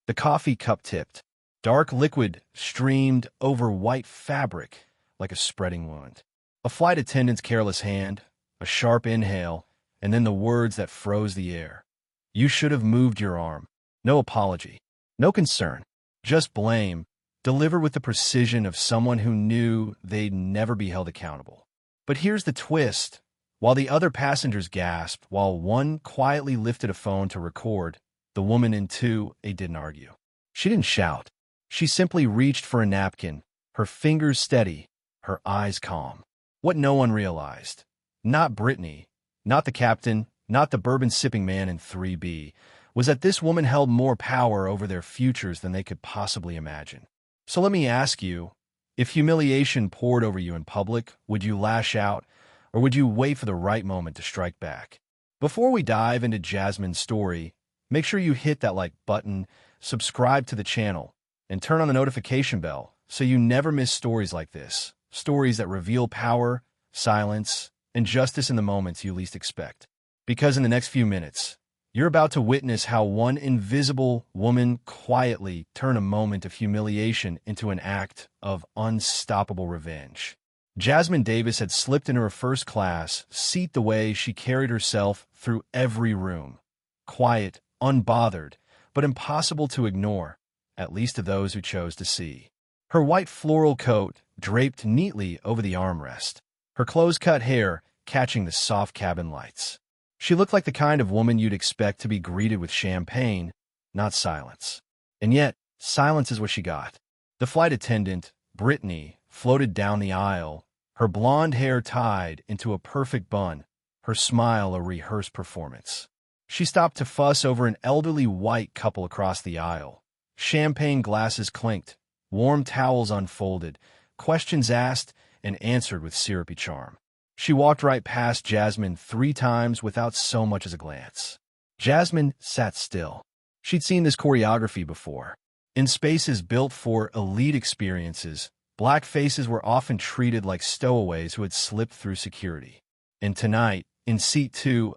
The coffee cup tipped. Dark liquid streamed over white fabric like a spreading wound. A flight attendant's careless hand, a sharp inhale, and then the words that froze the air. You should have moved your arm. No apology. No concern. Just blame, delivered with the precision of someone who knew they'd never be held accountable. But here's the twist. While the other passengers gasped, while one quietly lifted a phone to record, the woman in two, didn't argue. She didn't shout. She simply reached for a napkin, her fingers steady, her eyes calm. What no one realized, not Brittany, not the captain, not the bourbon-sipping man in 3B, was that this woman held more power over their futures than they could possibly imagine. So let me ask you, if humiliation poured over you in public, would you lash out, or would you wait for the right moment to strike back? Before we dive into Jasmine's story, make sure you hit that like button, subscribe to the channel, and turn on the notification bell so you never miss stories like this, stories that reveal power, silence, and justice in the moments you least expect. Because in the next few minutes, you're about to witness how one invisible woman quietly turned a moment of humiliation into an act of unstoppable revenge. Jasmine Davis had slipped into her first-class seat the way she carried herself through every room. Quiet, unbothered, but impossible to ignore, at least to those who chose to see. Her white floral coat draped neatly over the armrest, her close-cut hair catching the soft cabin lights. She looked like the kind of woman you'd expect to be greeted with champagne, not silence. And yet, silence is what she got. The flight attendant, Brittany, floated down the aisle, her blonde hair tied into a perfect bun, her smile a rehearsed performance. She stopped to fuss over an elderly white couple across the aisle. Champagne glasses clinked, warm towels unfolded, questions asked and answered with syrupy charm. She walked right past Jasmine 3 times without so much as a glance. Jasmine sat still. She'd seen this choreography before. In spaces built for elite experiences, black faces were often treated like stowaways who had slipped through security. And tonight, in seat 2,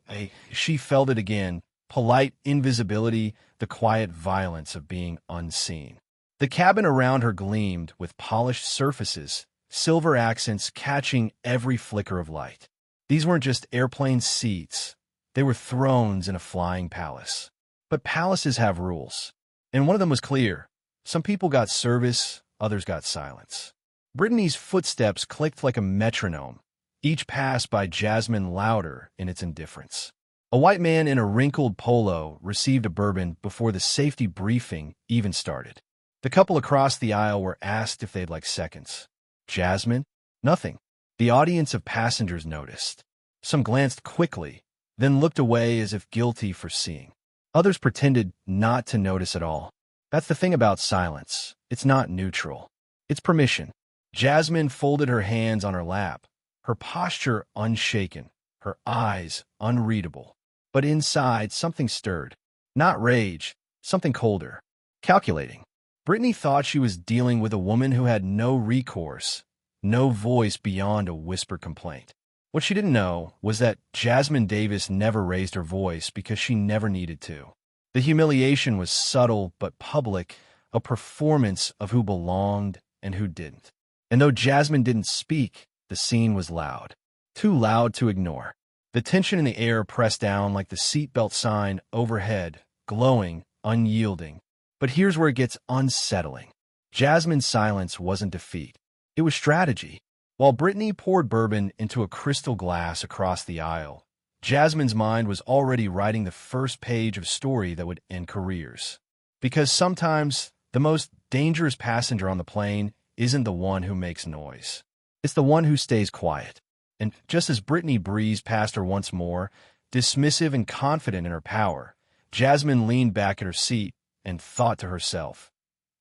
she felt it again, polite invisibility, the quiet violence of being unseen. The cabin around her gleamed with polished surfaces, silver accents catching every flicker of light. These weren't just airplane seats. They were thrones in a flying palace. But palaces have rules. And one of them was clear. Some people got service, others got silence. Brittany's footsteps clicked like a metronome, each pass by Jasmine louder in its indifference. A white man in a wrinkled polo received a bourbon before the safety briefing even started. The couple across the aisle were asked if they'd like seconds. Jasmine? Nothing. The audience of passengers noticed. Some glanced quickly, then looked away as if guilty for seeing. Others pretended not to notice at all. That's the thing about silence. It's not neutral. It's permission. Jasmine folded her hands on her lap, her posture unshaken, her eyes unreadable. But inside, something stirred. Not rage, something colder. Calculating. Brittany thought she was dealing with a woman who had no recourse, no voice beyond a whispered complaint. What she didn't know was that Jasmine Davis never raised her voice because she never needed to. The humiliation was subtle but public, a performance of who belonged and who didn't. And though Jasmine didn't speak, the scene was loud. Too loud to ignore. The tension in the air pressed down like the seatbelt sign overhead, glowing, unyielding. But here's where it gets unsettling. Jasmine's silence wasn't defeat. It was strategy. While Brittany poured bourbon into a crystal glass across the aisle, Jasmine's mind was already writing the first page of story that would end careers. Because sometimes the most dangerous passenger on the plane isn't the one who makes noise. It's the one who stays quiet. And just as Brittany breezed past her once more, dismissive and confident in her power, Jasmine leaned back in her seat and thought to herself,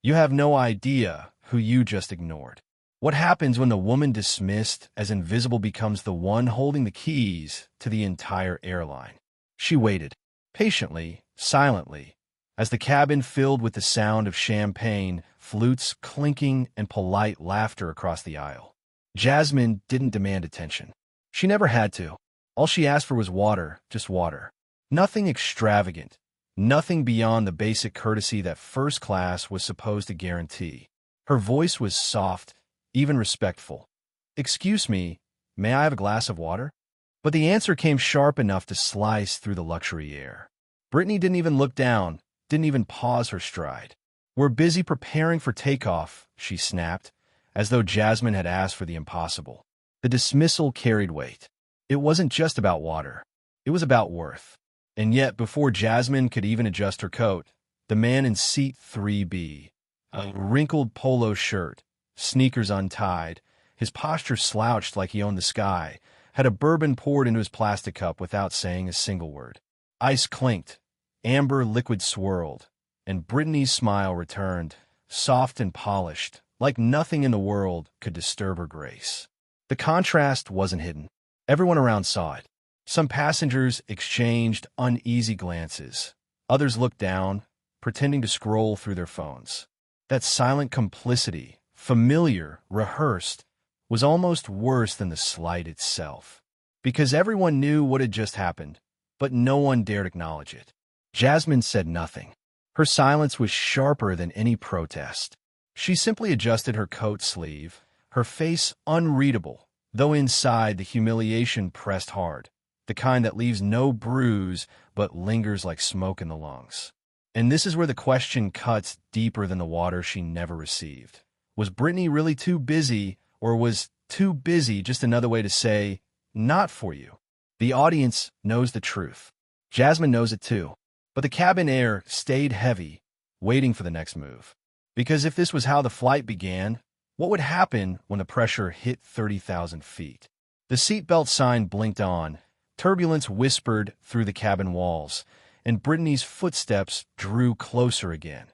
you have no idea who you just ignored. What happens when the woman dismissed as invisible becomes the one holding the keys to the entire airline? She waited, patiently, silently, as the cabin filled with the sound of champagne, flutes clinking, and polite laughter across the aisle. Jasmine didn't demand attention. She never had to. All she asked for was water, just water. Nothing extravagant, Nothing beyond the basic courtesy that first class was supposed to guarantee. Her voice was soft, even respectful. "Excuse me, may I have a glass of water?" But the answer came sharp enough to slice through the luxury air. Brittany didn't even look down, didn't even pause her stride. "We're busy preparing for takeoff," she snapped, as though Jasmine had asked for the impossible. The dismissal carried weight. It wasn't just about water. It was about worth. And yet, before Jasmine could even adjust her coat, the man in seat 3B, a wrinkled polo shirt, sneakers untied, his posture slouched like he owned the sky, had a bourbon poured into his plastic cup without saying a single word. Ice clinked, amber liquid swirled, and Brittany's smile returned, soft and polished, like nothing in the world could disturb her grace. The contrast wasn't hidden. Everyone around saw it. Some passengers exchanged uneasy glances. Others looked down, pretending to scroll through their phones. That silent complicity, familiar, rehearsed, was almost worse than the slight itself. Because everyone knew what had just happened, but no one dared acknowledge it. Jasmine said nothing. Her silence was sharper than any protest. She simply adjusted her coat sleeve, her face unreadable, though inside the humiliation pressed hard, the kind that leaves no bruise but lingers like smoke in the lungs. And this is where the question cuts deeper than the water she never received. Was Brittany really too busy, or was too busy just another way to say, "Not for you"? The audience knows the truth. Jasmine knows it too. But the cabin air stayed heavy, waiting for the next move. Because if this was how the flight began, what would happen when the pressure hit 30,000 feet? The seatbelt sign blinked on, turbulence whispered through the cabin walls, and Brittany's footsteps drew closer again,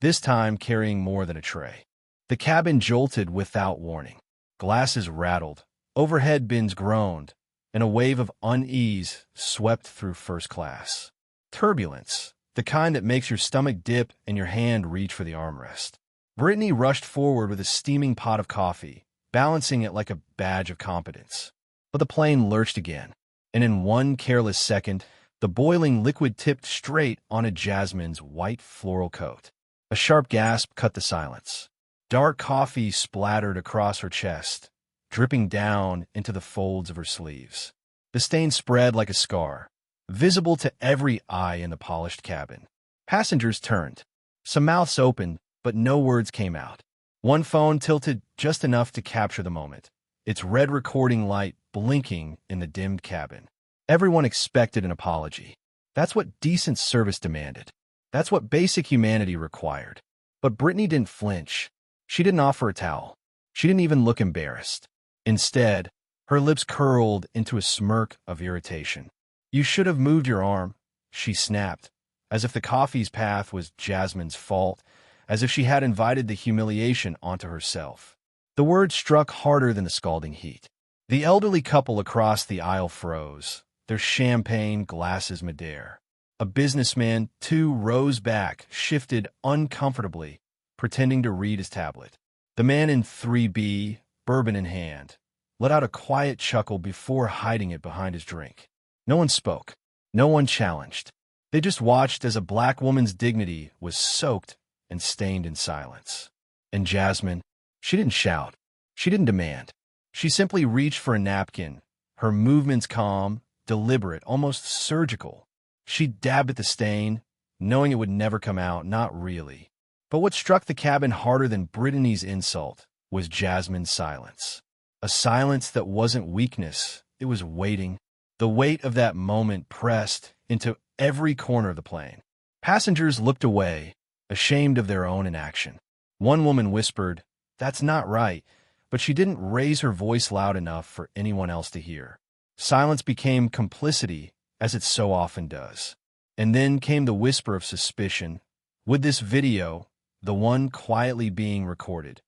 this time carrying more than a tray. The cabin jolted without warning. Glasses rattled, overhead bins groaned, and a wave of unease swept through first class. Turbulence, the kind that makes your stomach dip and your hand reach for the armrest. Brittany rushed forward with a steaming pot of coffee, balancing it like a badge of competence. But the plane lurched again, and in one careless second, the boiling liquid tipped straight onto Jasmine's white floral coat. A sharp gasp cut the silence. Dark coffee splattered across her chest, dripping down into the folds of her sleeves. The stain spread like a scar, visible to every eye in the polished cabin. Passengers turned. Some mouths opened, but no words came out. One phone tilted just enough to capture the moment, its red recording light blinking in the dimmed cabin. Everyone expected an apology. That's what decent service demanded. That's what basic humanity required. But Brittany didn't flinch. She didn't offer a towel. She didn't even look embarrassed. Instead, her lips curled into a smirk of irritation. "You should have moved your arm," she snapped, as if the coffee's path was Jasmine's fault, as if she had invited the humiliation onto herself. The word struck harder than the scalding heat. The elderly couple across the aisle froze, their champagne glasses midair. A businessman, too, rose back, shifted uncomfortably, pretending to read his tablet. The man in 3B, bourbon in hand, let out a quiet chuckle before hiding it behind his drink. No one spoke. No one challenged. They just watched as a black woman's dignity was soaked and stained in silence. And Jasmine, she didn't shout. She didn't demand. She simply reached for a napkin, her movements calm, deliberate, almost surgical. She dabbed at the stain, knowing it would never come out, not really. But what struck the cabin harder than Brittany's insult was Jasmine's silence. A silence that wasn't weakness, it was waiting. The weight of that moment pressed into every corner of the plane. Passengers looked away, ashamed of their own inaction. One woman whispered, "That's not right," but she didn't raise her voice loud enough for anyone else to hear. Silence became complicity, as it so often does. And then came the whisper of suspicion. Would this video, the one quietly being recorded,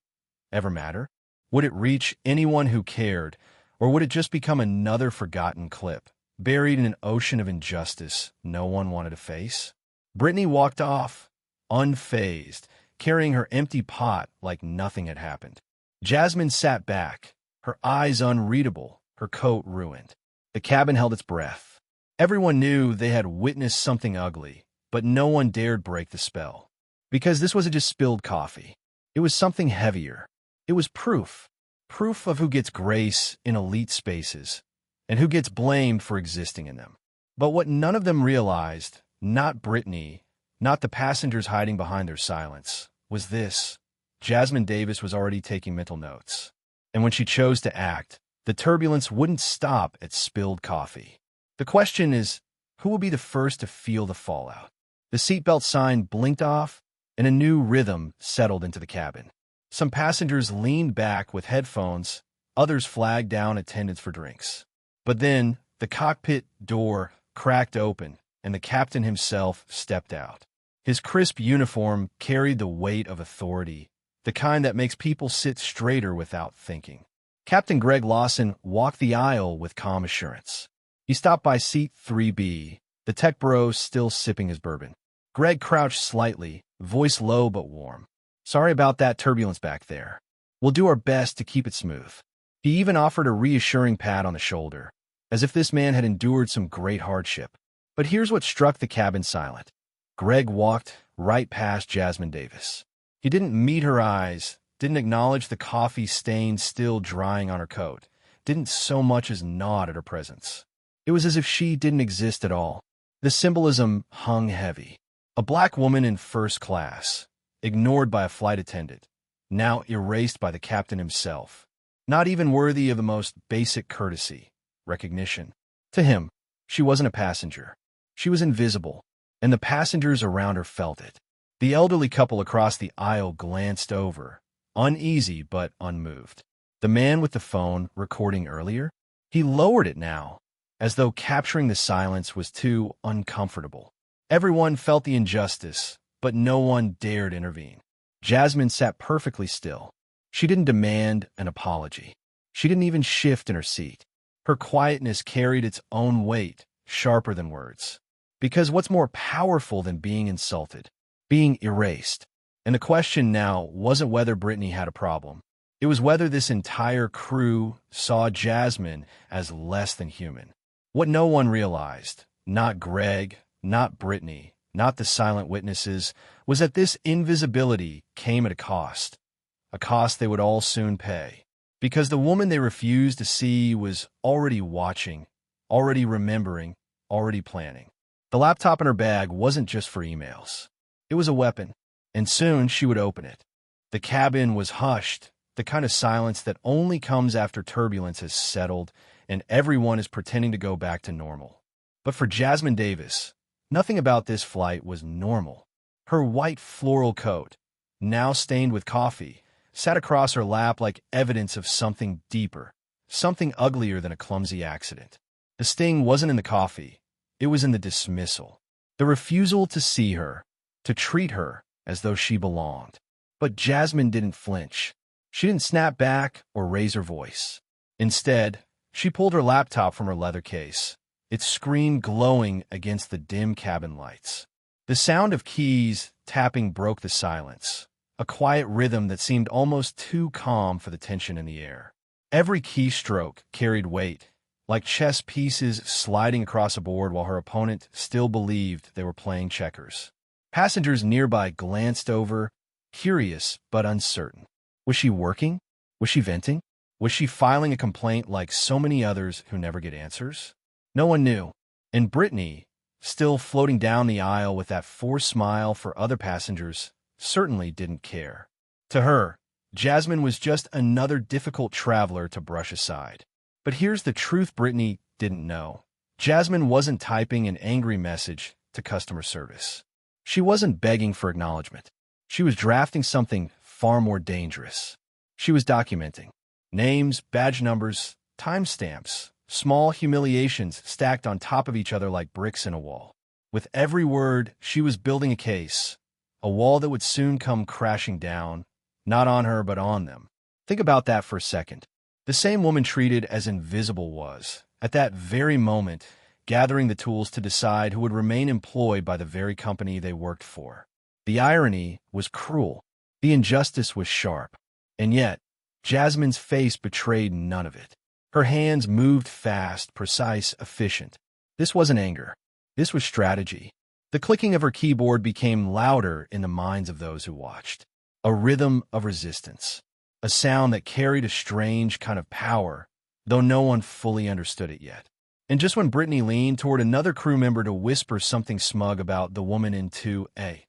ever matter? Would it reach anyone who cared, or would it just become another forgotten clip, buried in an ocean of injustice no one wanted to face? Brittany walked off, unfazed, carrying her empty pot like nothing had happened. Jasmine sat back, her eyes unreadable, her coat ruined. The cabin held its breath. Everyone knew they had witnessed something ugly, But no one dared break the spell. Because this wasn't just spilled coffee. It was something heavier. It was proof. Proof of who gets grace in elite spaces and who gets blamed for existing in them. But what none of them realized, not Brittany, not the passengers hiding behind their silence, was this. Jasmine Davis was already taking mental notes. And when she chose to act, the turbulence wouldn't stop at spilled coffee. The question is, who will be the first to feel the fallout? The seatbelt sign blinked off, and a new rhythm settled into the cabin. Some passengers leaned back with headphones, others flagged down attendants for drinks. But then, the cockpit door cracked open, and the captain himself stepped out. His crisp uniform carried the weight of authority, the kind that makes people sit straighter without thinking. Captain Greg Lawson walked the aisle with calm assurance. He stopped by seat 3B, the tech bro still sipping his bourbon. Greg crouched slightly, voice low but warm. Sorry about that turbulence back there. We'll do our best to keep it smooth. He even offered a reassuring pat on the shoulder, as if this man had endured some great hardship. But here's what struck the cabin silent. Greg walked right past Jasmine Davis. He didn't meet her eyes, didn't acknowledge the coffee stain still drying on her coat, didn't so much as nod at her presence. It was as if she didn't exist at all. The symbolism hung heavy. A black woman in first class, ignored by a flight attendant, now erased by the captain himself, not even worthy of the most basic courtesy, recognition. To him, she wasn't a passenger. She was invisible, and the passengers around her felt it. The elderly couple across the aisle glanced over, uneasy but unmoved. The man with the phone recording earlier, he lowered it now, as though capturing the silence was too uncomfortable. Everyone felt the injustice, but no one dared intervene. Jasmine sat perfectly still. She didn't demand an apology. She didn't even shift in her seat. Her quietness carried its own weight, sharper than words. Because what's more powerful than being insulted? Being erased. And the question now wasn't whether Brittany had a problem. It was whether this entire crew saw Jasmine as less than human. What no one realized, not Greg, not Brittany, not the silent witnesses, was that this invisibility came at a cost they would all soon pay. Because the woman they refused to see was already watching, already remembering, already planning. The laptop in her bag wasn't just for emails. It was a weapon, and soon she would open it. The cabin was hushed, the kind of silence that only comes after turbulence has settled and everyone is pretending to go back to normal. But for Jasmine Davis, nothing about this flight was normal. Her white floral coat, now stained with coffee, sat across her lap like evidence of something deeper, something uglier than a clumsy accident. The sting wasn't in the coffee, it was in the dismissal. The refusal to see her, to treat her as though she belonged. But Jasmine didn't flinch. She didn't snap back or raise her voice. Instead, she pulled her laptop from her leather case, its screen glowing against the dim cabin lights. The sound of keys tapping broke the silence, a quiet rhythm that seemed almost too calm for the tension in the air. Every keystroke carried weight, like chess pieces sliding across a board while her opponent still believed they were playing checkers. Passengers nearby glanced over, curious but uncertain. Was she working? Was she venting? Was she filing a complaint like so many others who never get answers? No one knew. And Brittany, still floating down the aisle with that forced smile for other passengers, certainly didn't care. To her, Jasmine was just another difficult traveler to brush aside. But here's the truth Brittany didn't know. Jasmine wasn't typing an angry message to customer service. She wasn't begging for acknowledgement. She was drafting something far more dangerous. She was documenting. Names, badge numbers, timestamps, small humiliations stacked on top of each other like bricks in a wall. With every word, she was building a case, a wall that would soon come crashing down, not on her but on them. Think about that for a second. The same woman treated as invisible was, at that very moment, gathering the tools to decide who would remain employed by the very company they worked for. The irony was cruel. The injustice was sharp. And yet, Jasmine's face betrayed none of it. Her hands moved fast, precise, efficient. This wasn't anger. This was strategy. The clicking of her keyboard became louder in the minds of those who watched. A rhythm of resistance. A sound that carried a strange kind of power, though no one fully understood it yet. And just when Brittany leaned toward another crew member to whisper something smug about the woman in 2A,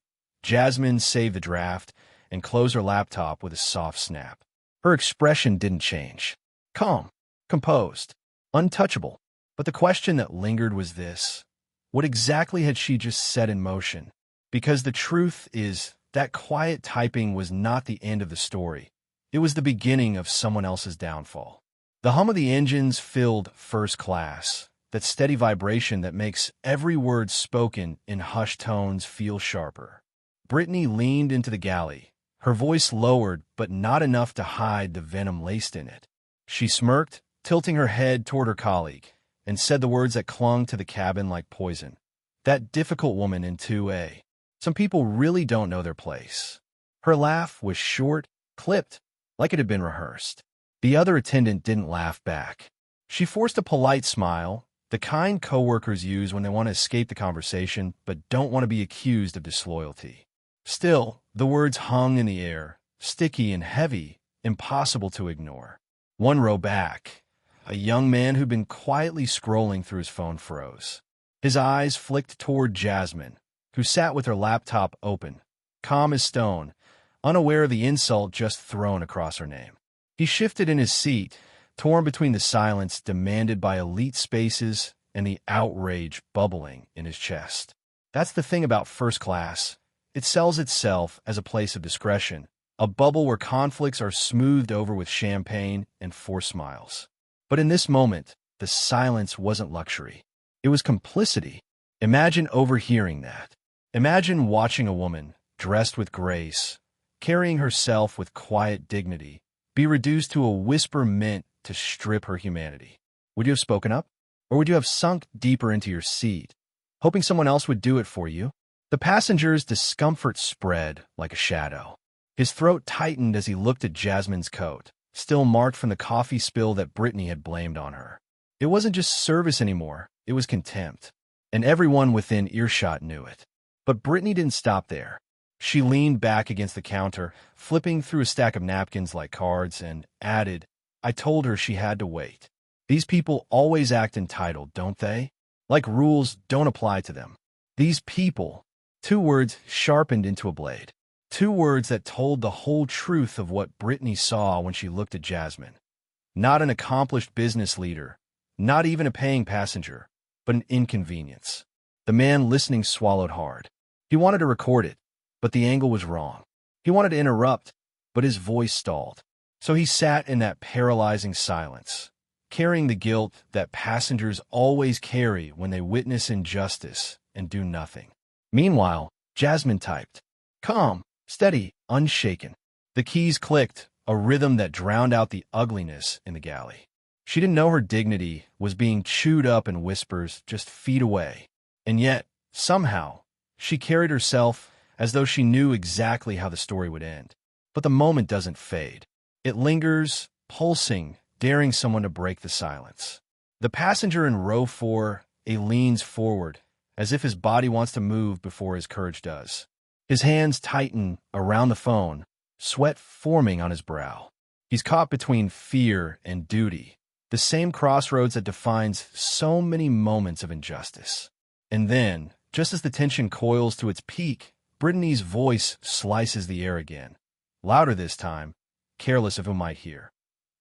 Jasmine saved the draft and closed her laptop with a soft snap. Her expression didn't change. Calm, composed, untouchable. But the question that lingered was this: what exactly had she just set in motion? Because the truth is that quiet typing was not the end of the story. It was the beginning of someone else's downfall. The hum of the engines filled First Class, that steady vibration that makes every word spoken in hushed tones feel sharper. Brittany leaned into the galley, her voice lowered but not enough to hide the venom laced in it. She smirked, tilting her head toward her colleague, and said the words that clung to the cabin like poison. That difficult woman in 2A. Some people really don't know their place. Her laugh was short, clipped, like it had been rehearsed. The other attendant didn't laugh back. She forced a polite smile, the kind coworkers use when they want to escape the conversation but don't want to be accused of disloyalty. Still, the words hung in the air, sticky and heavy, impossible to ignore. One row back, a young man who'd been quietly scrolling through his phone froze. His eyes flicked toward Jasmine, who sat with her laptop open, calm as stone, unaware of the insult just thrown across her name. He shifted in his seat, torn between the silence demanded by elite spaces and the outrage bubbling in his chest. That's the thing about First Class. It sells itself as a place of discretion, a bubble where conflicts are smoothed over with champagne and forced smiles. But in this moment, the silence wasn't luxury. It was complicity. Imagine overhearing that. Imagine watching a woman, dressed with grace, carrying herself with quiet dignity, be reduced to a whisper meant to strip her humanity. Would you have spoken up? Or would you have sunk deeper into your seat, hoping someone else would do it for you? The passenger's discomfort spread like a shadow. His throat tightened as he looked at Jasmine's coat, still marked from the coffee spill that Brittany had blamed on her. It wasn't just service anymore, it was contempt. And everyone within earshot knew it. But Brittany didn't stop there. She leaned back against the counter, flipping through a stack of napkins like cards, and added, I told her she had to wait. These people always act entitled, don't they? Like rules don't apply to them. These people, 2 words sharpened into a blade. 2 words that told the whole truth of what Brittany saw when she looked at Jasmine. Not an accomplished business leader, not even a paying passenger, but an inconvenience. The man listening swallowed hard. He wanted to record it, but the angle was wrong. He wanted to interrupt, but his voice stalled. So he sat in that paralyzing silence, carrying the guilt that passengers always carry when they witness injustice and do nothing. Meanwhile, Jasmine typed, calm, steady, unshaken. The keys clicked, a rhythm that drowned out the ugliness in the galley. She didn't know her dignity was being chewed up in whispers just feet away. And yet, somehow, she carried herself as though she knew exactly how the story would end. But the moment doesn't fade. It lingers, pulsing, daring someone to break the silence. The passenger in row 4, leans forward, as if his body wants to move before his courage does. His hands tighten around the phone, sweat forming on his brow. He's caught between fear and duty, the same crossroads that defines so many moments of injustice. And then, just as the tension coils to its peak, Brittany's voice slices the air again. Louder this time, careless of who might hear.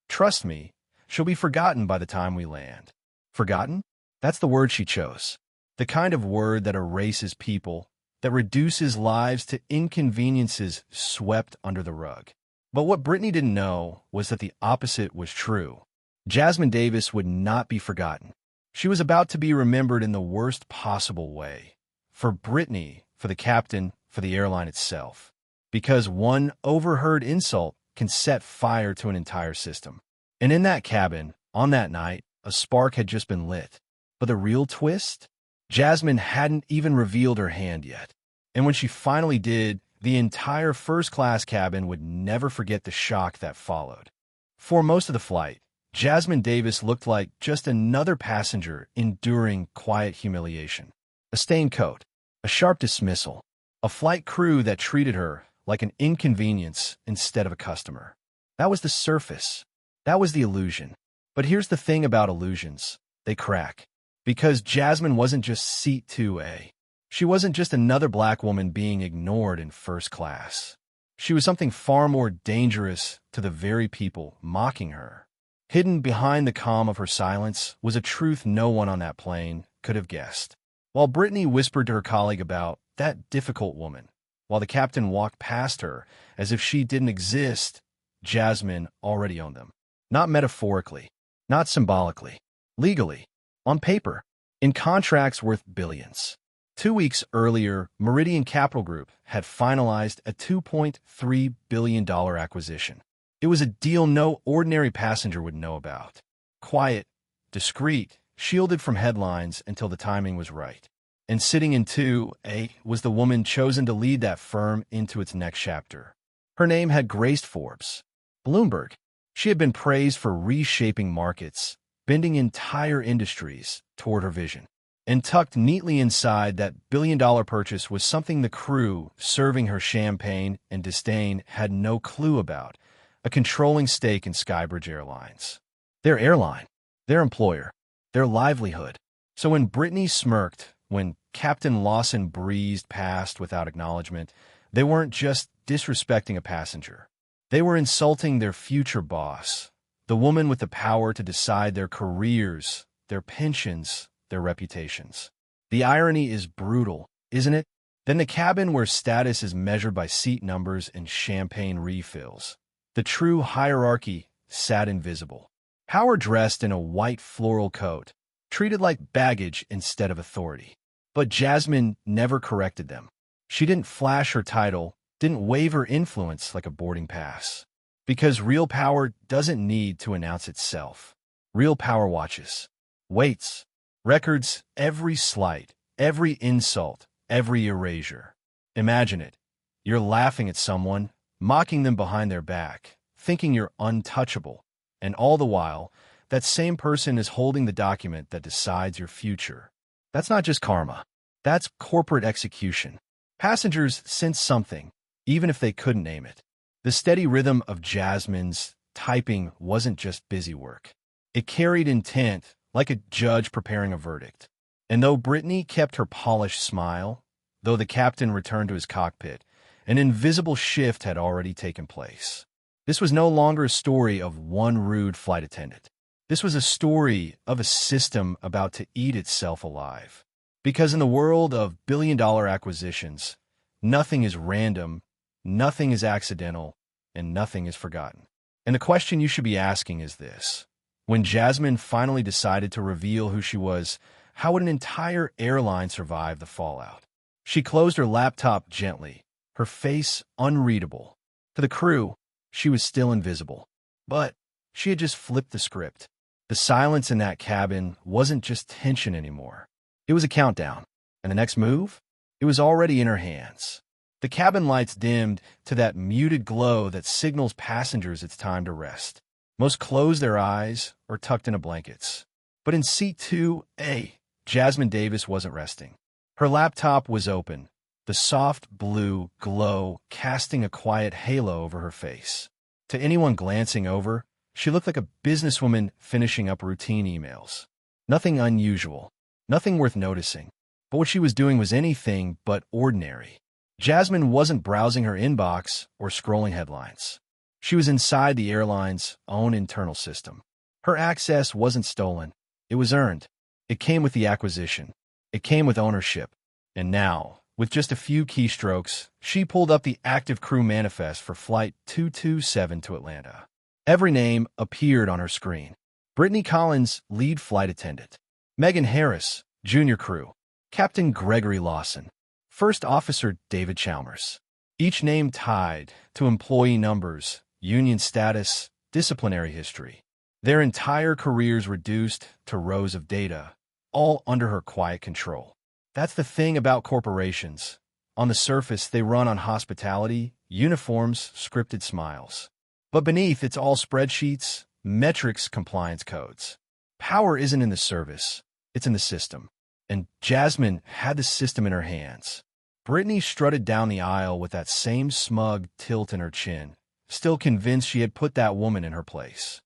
Trust me, she'll be forgotten by the time we land. Forgotten? That's the word she chose. The kind of word that erases people, that reduces lives to inconveniences swept under the rug. But what Brittany didn't know was that the opposite was true. Jasmine Davis would not be forgotten. She was about to be remembered in the worst possible way. For Brittany, for the captain, for the airline itself. Because one overheard insult can set fire to an entire system. And in that cabin, on that night, a spark had just been lit. But the real twist? Jasmine hadn't even revealed her hand yet. And when she finally did, the entire first-class cabin would never forget the shock that followed. For most of the flight, Jasmine Davis looked like just another passenger enduring quiet humiliation. A stained coat, a sharp dismissal, a flight crew that treated her like an inconvenience instead of a customer. That was the surface. That was the illusion. But here's the thing about illusions. They crack. Because Jasmine wasn't just seat 2A. She wasn't just another black woman being ignored in first class. She was something far more dangerous to the very people mocking her. Hidden behind the calm of her silence was a truth no one on that plane could have guessed. While Brittany whispered to her colleague about that difficult woman, while the captain walked past her as if she didn't exist, Jasmine already owned them. Not metaphorically, not symbolically, legally, on paper, in contracts worth billions. 2 weeks earlier, Meridian Capital Group had finalized a $2.3 billion acquisition. It was a deal no ordinary passenger would know about. Quiet, discreet, shielded from headlines until the timing was right. And sitting in 2A was the woman chosen to lead that firm into its next chapter. Her name had graced Forbes, Bloomberg. She had been praised for reshaping markets, bending entire industries toward her vision. And tucked neatly inside that billion-dollar purchase was something the crew, serving her champagne and disdain, had no clue about: a controlling stake in Skybridge Airlines. Their airline, their employer, their livelihood. So when Brittany smirked, when Captain Lawson breezed past without acknowledgement, they weren't just disrespecting a passenger. They were insulting their future boss, the woman with the power to decide their careers, their pensions, their reputations. The irony is brutal, isn't it? Then the cabin where status is measured by seat numbers and champagne refills. The true hierarchy sat invisible. Power dressed in a white floral coat, treated like baggage instead of authority. But Jasmine never corrected them. She didn't flash her title, didn't wave her influence like a boarding pass. Because real power doesn't need to announce itself. Real power watches, waits, records every slight, every insult, every erasure. Imagine it. You're laughing at someone, mocking them behind their back, thinking you're untouchable, and all the while, that same person is holding the document that decides your future. That's not just karma. That's corporate execution. Passengers sense something, even if they couldn't name it. The steady rhythm of Jasmine's typing wasn't just busy work. It carried intent, like a judge preparing a verdict. And though Brittany kept her polished smile, though the captain returned to his cockpit, an invisible shift had already taken place. This was no longer a story of one rude flight attendant. This was a story of a system about to eat itself alive. Because in the world of billion-dollar acquisitions, nothing is random, nothing is accidental, and nothing is forgotten. And the question you should be asking is this: when Jasmine finally decided to reveal who she was, how would an entire airline survive the fallout? She closed her laptop gently, her face unreadable. To the crew, she was still invisible. But she had just flipped the script. The silence in that cabin wasn't just tension anymore. It was a countdown. And the next move? It was already in her hands. The cabin lights dimmed to that muted glow that signals passengers it's time to rest. Most closed their eyes or tucked into blankets. But in seat 2A, Jasmine Davis wasn't resting. Her laptop was open, the soft blue glow casting a quiet halo over her face. To anyone glancing over, she looked like a businesswoman finishing up routine emails. Nothing unusual, nothing worth noticing. But what she was doing was anything but ordinary. Jasmine wasn't browsing her inbox or scrolling headlines. She was inside the airline's own internal system. Her access wasn't stolen. It was earned. It came with the acquisition. It came with ownership. And now, with just a few keystrokes, she pulled up the active crew manifest for Flight 227 to Atlanta. Every name appeared on her screen. Brittany Collins, lead flight attendant. Megan Harris, junior crew. Captain Gregory Lawson. First Officer David Chalmers. Each name tied to employee numbers, union status, disciplinary history. Their entire careers reduced to rows of data, all under her quiet control. That's the thing about corporations. On the surface, they run on hospitality, uniforms, scripted smiles. But beneath, it's all spreadsheets, metrics, compliance codes. Power isn't in the service, it's in the system. And Jasmine had the system in her hands. Brittany strutted down the aisle with that same smug tilt in her chin, still convinced she had put that woman in her place.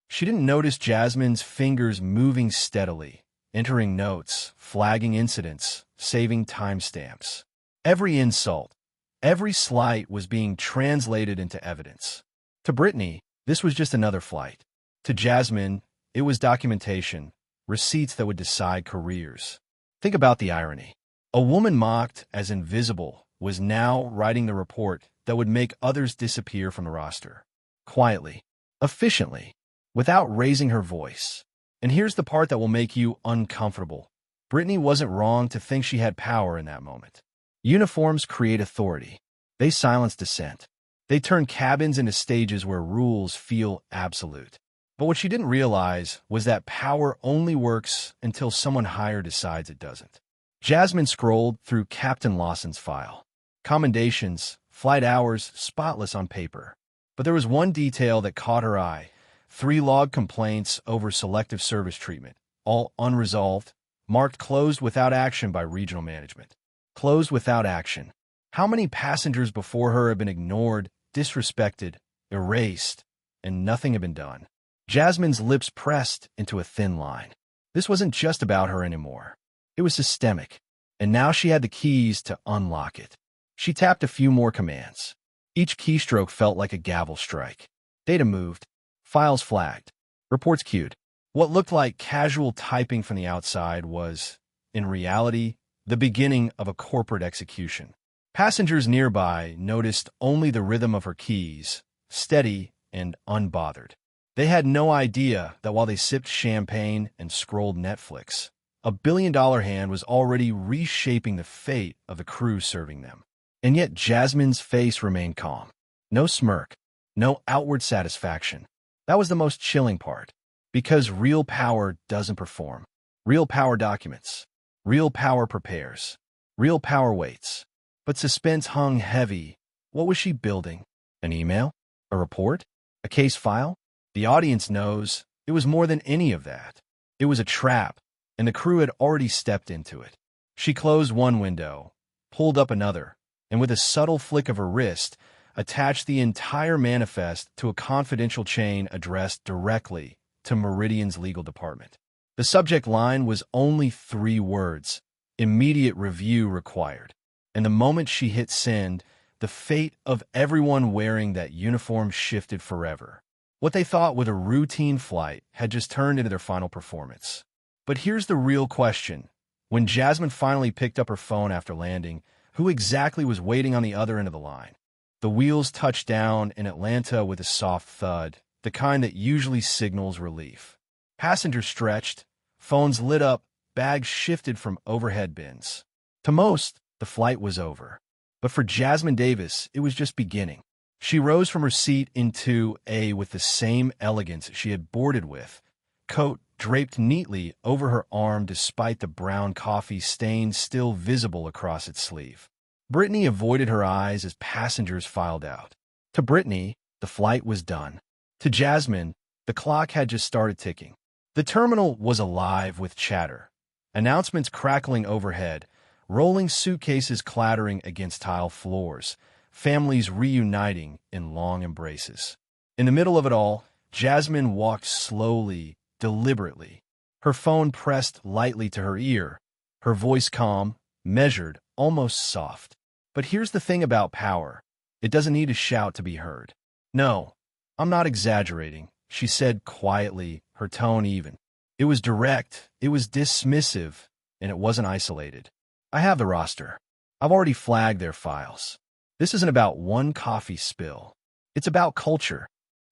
She didn't notice Jasmine's fingers moving steadily, entering notes, flagging incidents, saving timestamps. Every insult, every slight was being translated into evidence. To Brittany, this was just another flight. To Jasmine, it was documentation, receipts that would decide careers. Think about the irony. A woman mocked as invisible was now writing the report that would make others disappear from the roster. Quietly, efficiently, without raising her voice. And here's the part that will make you uncomfortable. Brittany wasn't wrong to think she had power in that moment. Uniforms create authority. They silence dissent. They turn cabins into stages where rules feel absolute. But what she didn't realize was that power only works until someone higher decides it doesn't. Jasmine scrolled through Captain Lawson's file. Commendations, flight hours, spotless on paper. But there was one detail that caught her eye. 3 log complaints over selective service treatment, all unresolved, marked closed without action by regional management. Closed without action. How many passengers before her had been ignored, disrespected, erased, and nothing had been done? Jasmine's lips pressed into a thin line. This wasn't just about her anymore. It was systemic, and now she had the keys to unlock it. She tapped a few more commands. Each keystroke felt like a gavel strike. Data moved, files flagged, reports queued. What looked like casual typing from the outside was, in reality, the beginning of a corporate execution. Passengers nearby noticed only the rhythm of her keys, steady and unbothered. They had no idea that while they sipped champagne and scrolled Netflix, a billion-dollar hand was already reshaping the fate of the crew serving them. And yet Jasmine's face remained calm. No smirk, no outward satisfaction. That was the most chilling part. Because real power doesn't perform. Real power documents. Real power prepares. Real power waits. But suspense hung heavy. What was she building? An email? A report? A case file? The audience knows it was more than any of that. It was a trap, and the crew had already stepped into it. She closed one window, pulled up another, and with a subtle flick of her wrist, attached the entire manifest to a confidential chain addressed directly to Meridian's legal department. The subject line was only 3 words: immediate review required. And the moment she hit send, the fate of everyone wearing that uniform shifted forever. What they thought was a routine flight had just turned into their final performance. But here's the real question. When Jasmine finally picked up her phone after landing, who exactly was waiting on the other end of the line? The wheels touched down in Atlanta with a soft thud, the kind that usually signals relief. Passengers stretched, phones lit up, bags shifted from overhead bins. To most, the flight was over. But for Jasmine Davis, it was just beginning. She rose from her seat into A with the same elegance she had boarded with, coat draped neatly over her arm despite the brown coffee stain still visible across its sleeve. Brittany avoided her eyes as passengers filed out. To Brittany, the flight was done. To Jasmine, the clock had just started ticking. The terminal was alive with chatter. Announcements crackling overhead, rolling suitcases clattering against tile floors, families reuniting in long embraces. In the middle of it all, Jasmine walked slowly, deliberately, her phone pressed lightly to her ear, her voice calm, measured, almost soft. But here's the thing about power. It doesn't need a shout to be heard. No, I'm not exaggerating, she said quietly, her tone even. It was direct, it was dismissive, and it wasn't isolated. I have the roster. I've already flagged their files. This isn't about one coffee spill. It's about culture.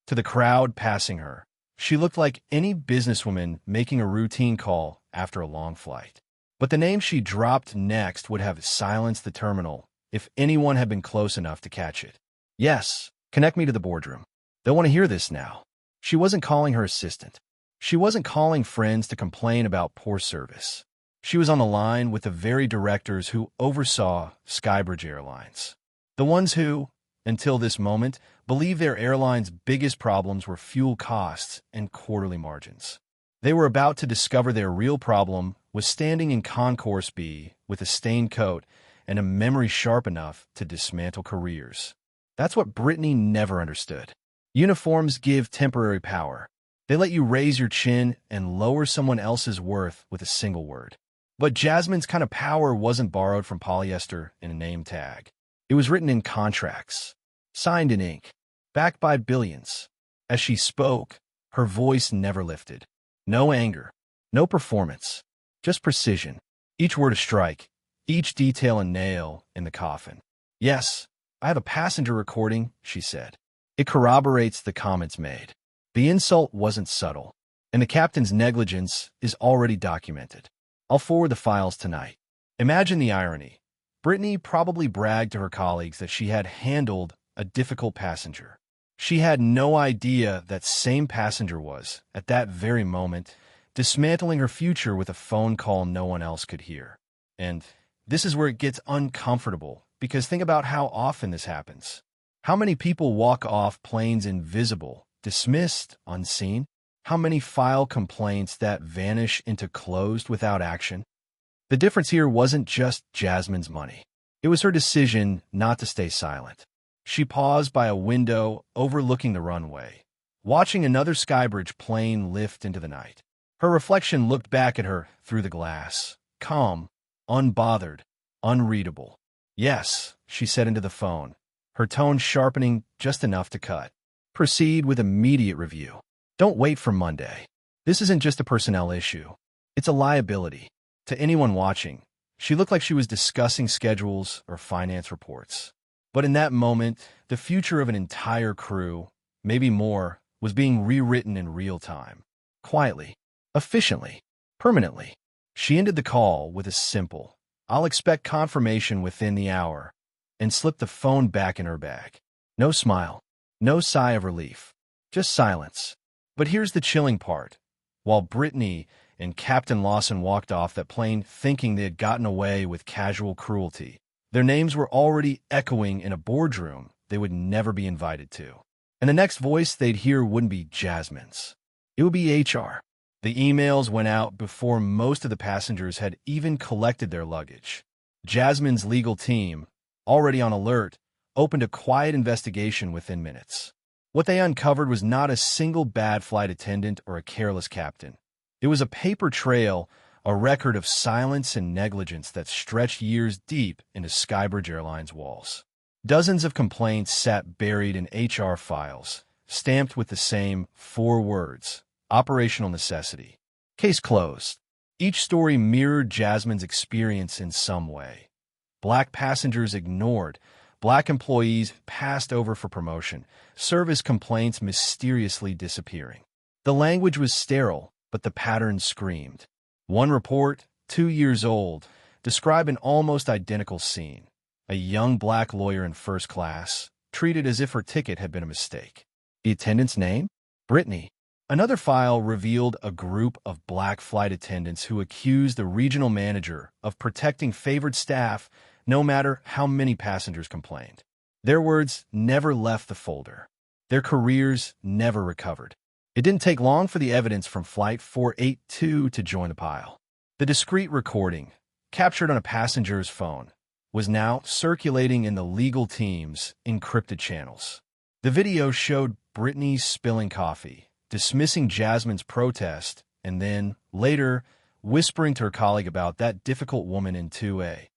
To the crowd passing her, she looked like any businesswoman making a routine call after a long flight. But the name she dropped next would have silenced the terminal if anyone had been close enough to catch it. Yes, connect me to the boardroom. They'll want to hear this now. She wasn't calling her assistant. She wasn't calling friends to complain about poor service. She was on the line with the very directors who oversaw Skybridge Airlines. The ones who, until this moment, believed their airline's biggest problems were fuel costs and quarterly margins. They were about to discover their real problem was standing in Concourse B with a stained coat and a memory sharp enough to dismantle careers. That's what Brittany never understood. Uniforms give temporary power. They let you raise your chin and lower someone else's worth with a single word. But Jasmine's kind of power wasn't borrowed from polyester in a name tag. It was written in contracts, signed in ink, backed by billions. As she spoke, her voice never lifted. No anger, no performance, just precision. Each word a strike, each detail a nail in the coffin. "Yes, I have a passenger recording," she said. "It corroborates the comments made. The insult wasn't subtle, and the captain's negligence is already documented. I'll forward the files tonight." Imagine the irony. Brittany probably bragged to her colleagues that she had handled a difficult passenger. She had no idea that same passenger was, at that very moment, dismantling her future with a phone call no one else could hear. And this is where it gets uncomfortable, because think about how often this happens. How many people walk off planes invisible, dismissed, unseen? How many file complaints that vanish into closed without action? The difference here wasn't just Jasmine's money. It was her decision not to stay silent. She paused by a window overlooking the runway, watching another Skybridge plane lift into the night. Her reflection looked back at her through the glass, calm, unbothered, unreadable. "Yes," she said into the phone, her tone sharpening just enough to cut. "Proceed with immediate review. Don't wait for Monday. This isn't just a personnel issue. It's a liability." To anyone watching, she looked like she was discussing schedules or finance reports. But in that moment, the future of an entire crew, maybe more, was being rewritten in real time. Quietly, efficiently, permanently. She ended the call with a simple, "I'll expect confirmation within the hour," and slipped the phone back in her bag. No smile, no sigh of relief, just silence. But here's the chilling part. While Brittany and Captain Lawson walked off that plane thinking they had gotten away with casual cruelty, their names were already echoing in a boardroom they would never be invited to. And the next voice they'd hear wouldn't be Jasmine's. It would be HR. The emails went out before most of the passengers had even collected their luggage. Jasmine's legal team, already on alert, opened a quiet investigation within minutes. What they uncovered was not a single bad flight attendant or a careless captain. It was a paper trail, a record of silence and negligence that stretched years deep into Skybridge Airlines' walls. Dozens of complaints sat buried in HR files, stamped with the same 4 words: operational necessity. Case closed. Each story mirrored Jasmine's experience in some way. Black passengers ignored, Black employees passed over for promotion, service complaints mysteriously disappearing. The language was sterile, but the pattern screamed. One report, 2 years old, described an almost identical scene. A young Black lawyer in first class, treated as if her ticket had been a mistake. The attendant's name? Brittany. Another file revealed a group of Black flight attendants who accused the regional manager of protecting favored staff no matter how many passengers complained. Their words never left the folder. Their careers never recovered. It didn't take long for the evidence from Flight 482 to join the pile. The discreet recording, captured on a passenger's phone, was now circulating in the legal team's encrypted channels. The video showed Brittany spilling coffee, dismissing Jasmine's protest, and then, later, whispering to her colleague about that difficult woman in 2A.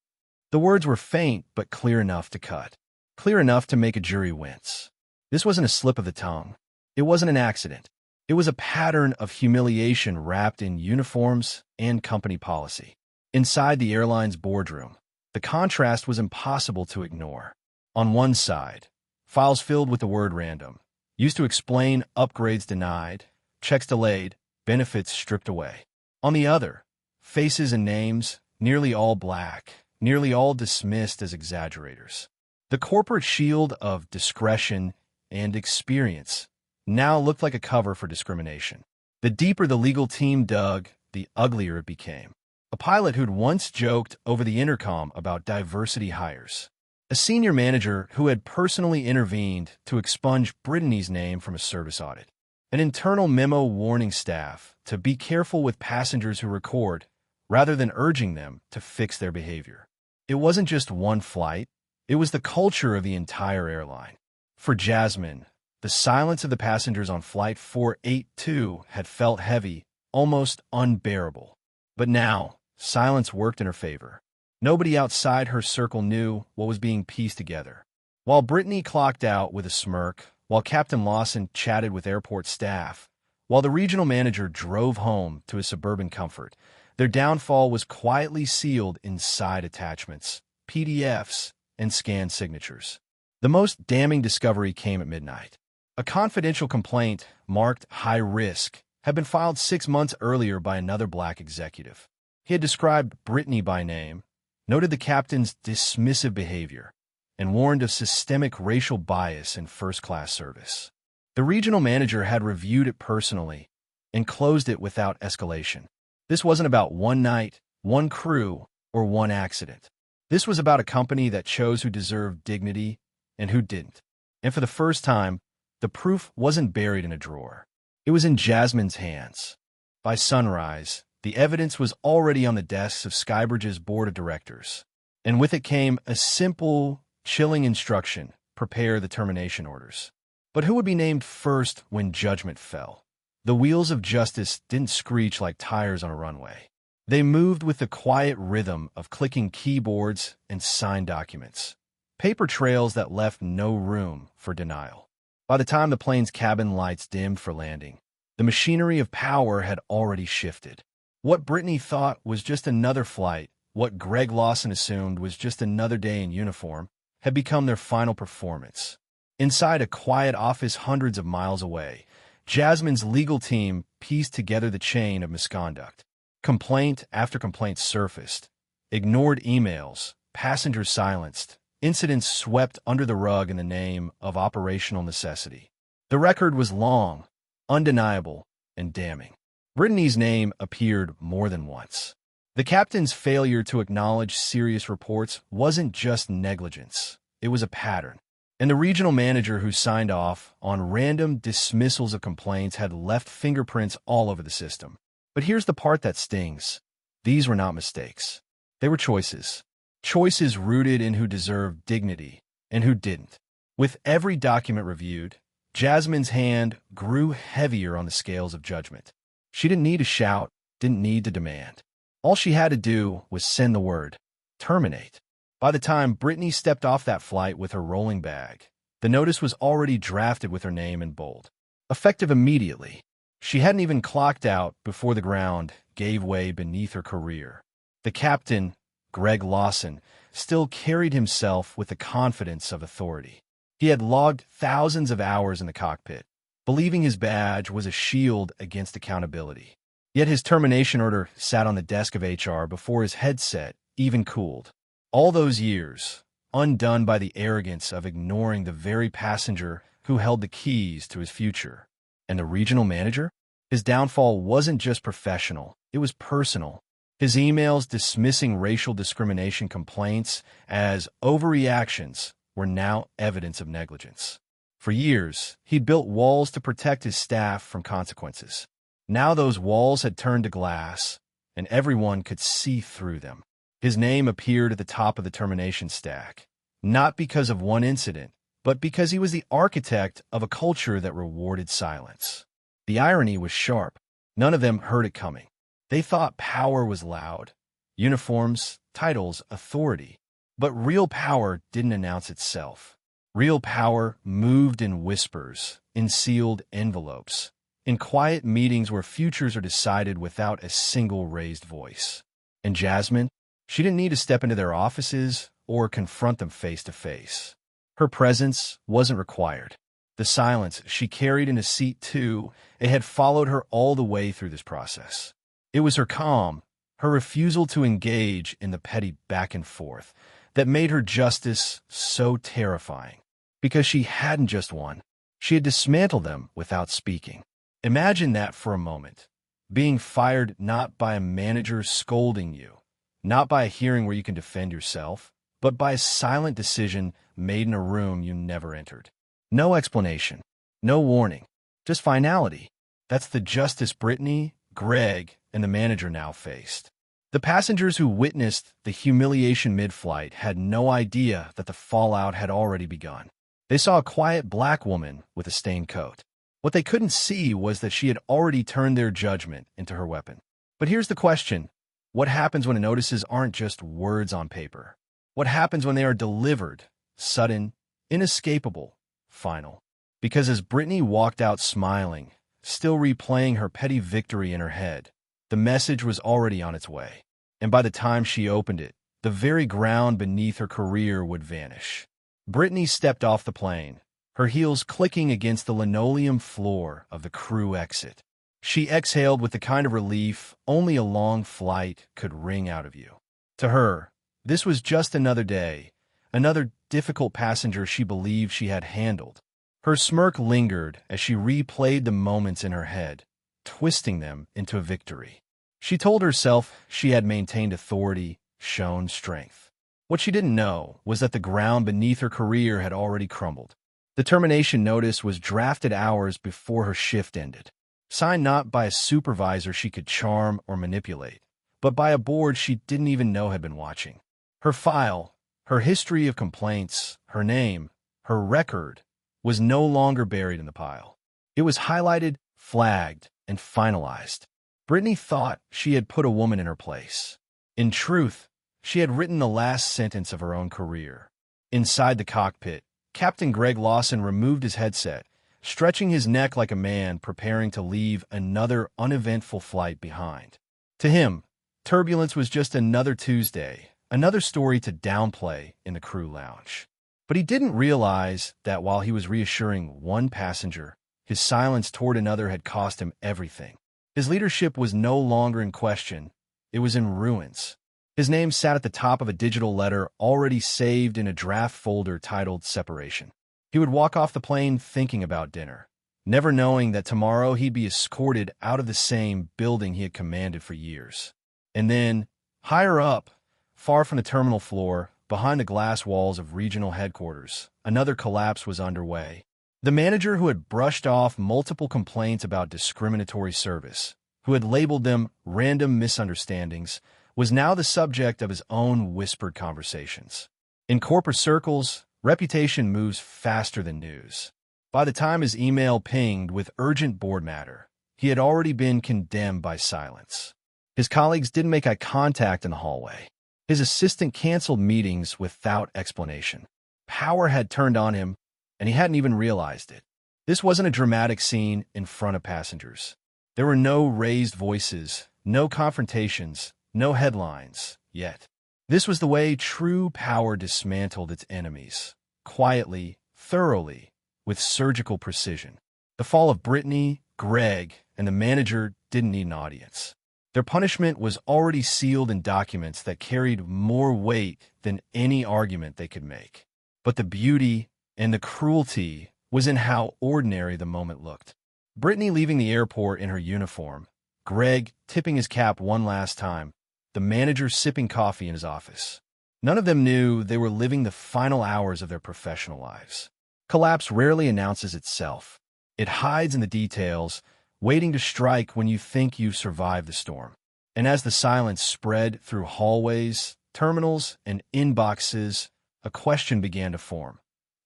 The words were faint but clear enough to cut, clear enough to make a jury wince. This wasn't a slip of the tongue. It wasn't an accident. It was a pattern of humiliation wrapped in uniforms and company policy. Inside the airline's boardroom, the contrast was impossible to ignore. On one side, files filled with the word random, used to explain upgrades denied, checks delayed, benefits stripped away. On the other, faces and names, nearly all Black, nearly all dismissed as exaggerators. The corporate shield of discretion and experience now looked like a cover for discrimination. The deeper the legal team dug, the uglier it became. A pilot who'd once joked over the intercom about diversity hires. A senior manager who had personally intervened to expunge Brittany's name from a service audit. An internal memo warning staff to be careful with passengers who record, rather than urging them to fix their behavior. It wasn't just one flight, it was the culture of the entire airline. For Jasmine, the silence of the passengers on Flight 482 had felt heavy, almost unbearable. But now, silence worked in her favor. Nobody outside her circle knew what was being pieced together. While Brittany clocked out with a smirk, while Captain Lawson chatted with airport staff, while the regional manager drove home to his suburban comfort, their downfall was quietly sealed in side attachments, PDFs, and scanned signatures. The most damning discovery came at midnight. A confidential complaint marked high risk had been filed 6 months earlier by another black executive. He had described Brittany by name, noted the captain's dismissive behavior, and warned of systemic racial bias in first-class service. The regional manager had reviewed it personally and closed it without escalation. This wasn't about one night, one crew, or one accident. This was about a company that chose who deserved dignity and who didn't. And for the first time, the proof wasn't buried in a drawer. It was in Jasmine's hands. By sunrise, the evidence was already on the desks of Skybridge's board of directors. And with it came a simple, chilling instruction: prepare the termination orders. But who would be named first when judgment fell? The wheels of justice didn't screech like tires on a runway. They moved with the quiet rhythm of clicking keyboards and signed documents, paper trails that left no room for denial. By the time the plane's cabin lights dimmed for landing, the machinery of power had already shifted. What Brittany thought was just another flight, what Greg Lawson assumed was just another day in uniform, had become their final performance. Inside a quiet office hundreds of miles away, Jasmine's legal team pieced together the chain of misconduct. Complaint after complaint surfaced. Ignored emails, passengers silenced, incidents swept under the rug in the name of operational necessity. The record was long, undeniable, and damning. Brittany's name appeared more than once. The captain's failure to acknowledge serious reports wasn't just negligence, it was a pattern. And the regional manager who signed off on random dismissals of complaints had left fingerprints all over the system. But here's the part that stings. These were not mistakes. They were choices. Choices rooted in who deserved dignity and who didn't. With every document reviewed, Jasmine's hand grew heavier on the scales of judgment. She didn't need to shout, didn't need to demand. All she had to do was send the word: terminate. By the time Brittany stepped off that flight with her rolling bag, the notice was already drafted with her name in bold. Effective immediately. She hadn't even clocked out before the ground gave way beneath her career. The captain, Greg Lawson, still carried himself with the confidence of authority. He had logged thousands of hours in the cockpit, believing his badge was a shield against accountability. Yet his termination order sat on the desk of HR before his headset even cooled. All those years, undone by the arrogance of ignoring the very passenger who held the keys to his future. And the regional manager? His downfall wasn't just professional, it was personal. His emails dismissing racial discrimination complaints as overreactions were now evidence of negligence. For years, he'd built walls to protect his staff from consequences. Now those walls had turned to glass, and everyone could see through them. His name appeared at the top of the termination stack, not because of one incident, but because he was the architect of a culture that rewarded silence. The irony was sharp. None of them heard it coming. They thought power was loud. Uniforms, titles, authority. But real power didn't announce itself. Real power moved in whispers, in sealed envelopes, in quiet meetings where futures are decided without a single raised voice. And Jasmine? She didn't need to step into their offices or confront them face to face. Her presence wasn't required. The silence she carried in a seat too, it had followed her all the way through this process. It was her calm, her refusal to engage in the petty back and forth, that made her justice so terrifying. Because she hadn't just won, she had dismantled them without speaking. Imagine that for a moment. Being fired not by a manager scolding you, not by a hearing where you can defend yourself, but by a silent decision made in a room you never entered. No explanation, no warning, just finality. That's the justice Brittany, Greg, and the manager now faced. The passengers who witnessed the humiliation mid-flight had no idea that the fallout had already begun. They saw a quiet black woman with a stained coat. What they couldn't see was that she had already turned their judgment into her weapon. But here's the question. What happens when notices aren't just words on paper? What happens when they are delivered, sudden, inescapable, final? Because as Brittany walked out smiling, still replaying her petty victory in her head, the message was already on its way. And by the time she opened it, the very ground beneath her career would vanish. Brittany stepped off the plane, her heels clicking against the linoleum floor of the crew exit. She exhaled with the kind of relief only a long flight could wring out of you. To her, this was just another day, another difficult passenger she believed she had handled. Her smirk lingered as she replayed the moments in her head, twisting them into a victory. She told herself she had maintained authority, shown strength. What she didn't know was that the ground beneath her career had already crumbled. The termination notice was drafted hours before her shift ended, signed not by a supervisor she could charm or manipulate, but by a board she didn't even know had been watching. Her file, her history of complaints, her name, her record, was no longer buried in the pile. It was highlighted, flagged, and finalized. Brittany thought she had put a woman in her place. In truth, she had written the last sentence of her own career. Inside the cockpit, Captain Greg Lawson removed his headset, stretching his neck like a man preparing to leave another uneventful flight behind. To him, turbulence was just another Tuesday, another story to downplay in the crew lounge. But he didn't realize that while he was reassuring one passenger, his silence toward another had cost him everything. His leadership was no longer in question. It was in ruins. His name sat at the top of a digital letter already saved in a draft folder titled Separation. He would walk off the plane thinking about dinner, never knowing that tomorrow he'd be escorted out of the same building he had commanded for years. And then, higher up, far from the terminal floor, behind the glass walls of regional headquarters, another collapse was underway. The manager who had brushed off multiple complaints about discriminatory service, who had labeled them random misunderstandings, was now the subject of his own whispered conversations. In corporate circles, reputation moves faster than news. By the time his email pinged with urgent board matter, he had already been condemned by silence. His colleagues didn't make eye contact in the hallway. His assistant canceled meetings without explanation. Power had turned on him, and he hadn't even realized it. This wasn't a dramatic scene in front of passengers. There were no raised voices, no confrontations, no headlines, yet. This was the way true power dismantled its enemies, quietly, thoroughly, with surgical precision. The fall of Brittany, Greg, and the manager didn't need an audience. Their punishment was already sealed in documents that carried more weight than any argument they could make. But the beauty and the cruelty was in how ordinary the moment looked. Brittany leaving the airport in her uniform, Greg tipping his cap one last time, the manager sipping coffee in his office. None of them knew they were living the final hours of their professional lives. Collapse rarely announces itself. It hides in the details, waiting to strike when you think you've survived the storm. And as the silence spread through hallways, terminals, and inboxes, a question began to form.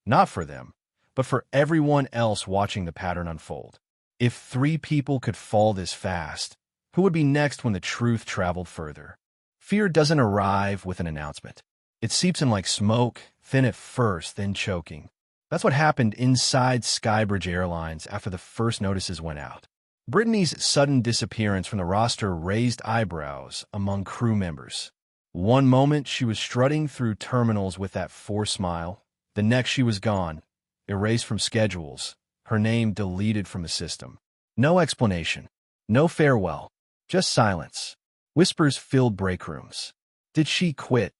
Not for them, but for everyone else watching the pattern unfold. If 3 people could fall this fast, who would be next when the truth traveled further? Fear doesn't arrive with an announcement. It seeps in like smoke, thin at first, then choking. That's what happened inside Skybridge Airlines after the first notices went out. Brittany's sudden disappearance from the roster raised eyebrows among crew members. One moment she was strutting through terminals with that forced smile. The next she was gone, erased from schedules, her name deleted from the system. No explanation, no farewell, just silence. Whispers filled break rooms. Did she quit?